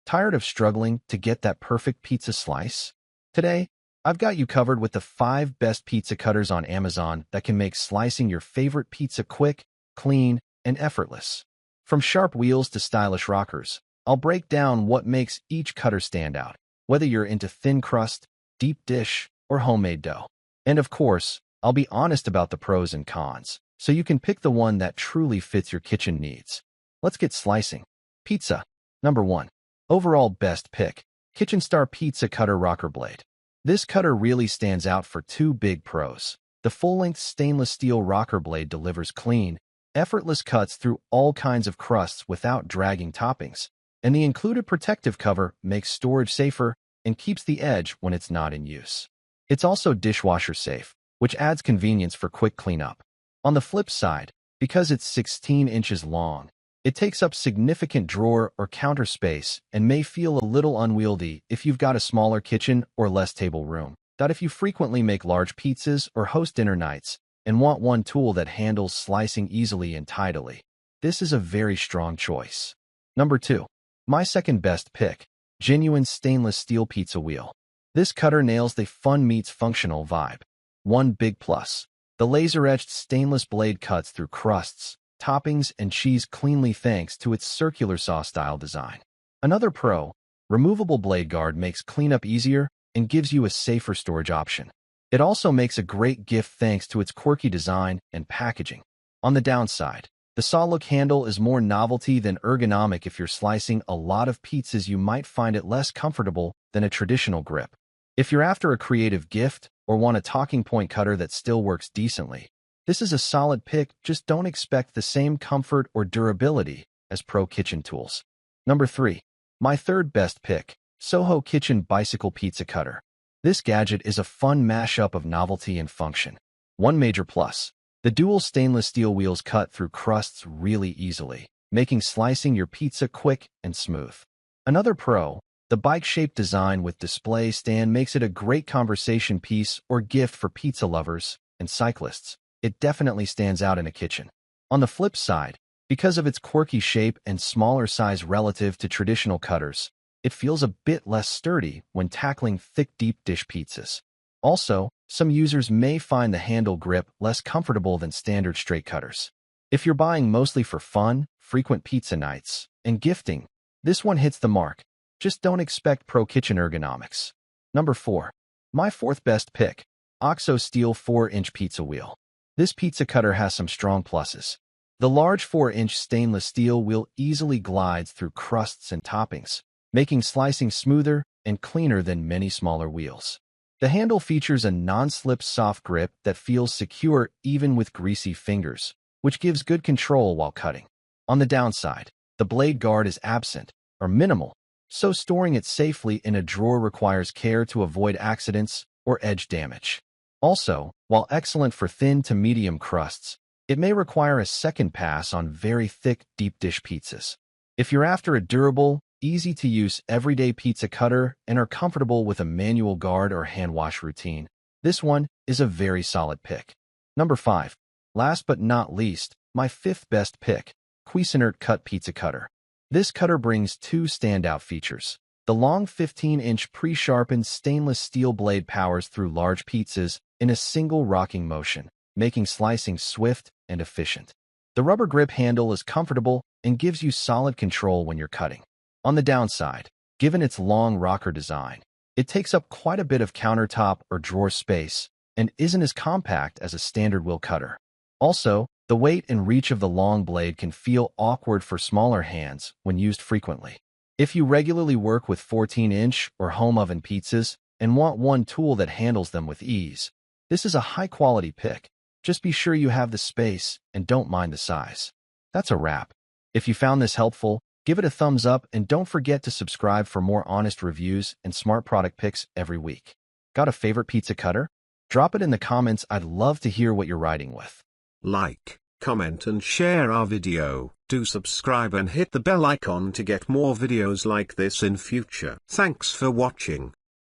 Tired of struggling to get that perfect pizza slice? Today, I've got you covered with the 5 best pizza cutters on Amazon that can make slicing your favorite pizza quick, clean, and effortless. From sharp wheels to stylish rockers, I'll break down what makes each cutter stand out, whether you're into thin crust, deep dish, or homemade dough. And of course, I'll be honest about the pros and cons, so you can pick the one that truly fits your kitchen needs. Let's get slicing. Pizza. Number 1. Overall best pick. Kitchen Star Pizza Cutter Rocker Blade. This cutter really stands out for 2 big pros. The full-length stainless steel rocker blade delivers clean, effortless cuts through all kinds of crusts without dragging toppings. And the included protective cover makes storage safer and keeps the edge when it's not in use. It's also dishwasher-safe, which adds convenience for quick cleanup. On the flip side, because it's 16 inches long, it takes up significant drawer or counter space and may feel a little unwieldy if you've got a smaller kitchen or less table room. That if you frequently make large pizzas or host dinner nights and want one tool that handles slicing easily and tidily, this is a very strong choice. Number 2. My second best pick. Genuine Stainless Steel Pizza Wheel. This cutter nails the fun meets functional vibe. One big plus. The laser-etched stainless blade cuts through crusts, toppings, and cheese cleanly thanks to its circular saw-style design. Another pro, removable blade guard makes cleanup easier and gives you a safer storage option. It also makes a great gift thanks to its quirky design and packaging. On the downside, the saw-look handle is more novelty than ergonomic. If you're slicing a lot of pizzas, you might find it less comfortable than a traditional grip. If you're after a creative gift or want a talking point cutter that still works decently, this is a solid pick. Just don't expect the same comfort or durability as pro kitchen tools. Number 3. My third best pick. Soho Kitchen Bicycle Pizza Cutter. This gadget is a fun mashup of novelty and function. One major plus. The dual stainless steel wheels cut through crusts really easily, making slicing your pizza quick and smooth. Another pro. The bike-shaped design with display stand makes it a great conversation piece or gift for pizza lovers and cyclists. It definitely stands out in a kitchen. On the flip side, because of its quirky shape and smaller size relative to traditional cutters, it feels a bit less sturdy when tackling thick deep dish pizzas. Also, some users may find the handle grip less comfortable than standard straight cutters. If you're buying mostly for fun, frequent pizza nights, and gifting, this one hits the mark. Just don't expect pro kitchen ergonomics. Number 4. My fourth best pick. OXO Steel 4-inch Pizza Wheel. This pizza cutter has some strong pluses. The large 4-inch stainless steel wheel easily glides through crusts and toppings, making slicing smoother and cleaner than many smaller wheels. The handle features a non-slip soft grip that feels secure even with greasy fingers, which gives good control while cutting. On the downside, the blade guard is absent or minimal, so storing it safely in a drawer requires care to avoid accidents or edge damage. Also, while excellent for thin to medium crusts, it may require a second pass on very thick deep dish pizzas. If you're after a durable, easy-to-use everyday pizza cutter and are comfortable with a manual guard or hand wash routine, this one is a very solid pick. Number 5. Last but not least, my fifth best pick. Cuisinart Cut Pizza Cutter. This cutter brings 2 standout features. The long 15-inch pre-sharpened stainless steel blade powers through large pizzas in a single rocking motion, making slicing swift and efficient. The rubber grip handle is comfortable and gives you solid control when you're cutting. On the downside, given its long rocker design, it takes up quite a bit of countertop or drawer space and isn't as compact as a standard wheel cutter. Also, the weight and reach of the long blade can feel awkward for smaller hands when used frequently. If you regularly work with 14-inch or home oven pizzas and want one tool that handles them with ease, this is a high-quality pick. Just be sure you have the space and don't mind the size. That's a wrap. If you found this helpful, give it a thumbs up and don't forget to subscribe for more honest reviews and smart product picks every week. Got a favorite pizza cutter? Drop it in the comments. I'd love to hear what you're riding with. Like, comment and share our video. Do subscribe and hit the bell icon to get more videos like this in future. Thanks for watching.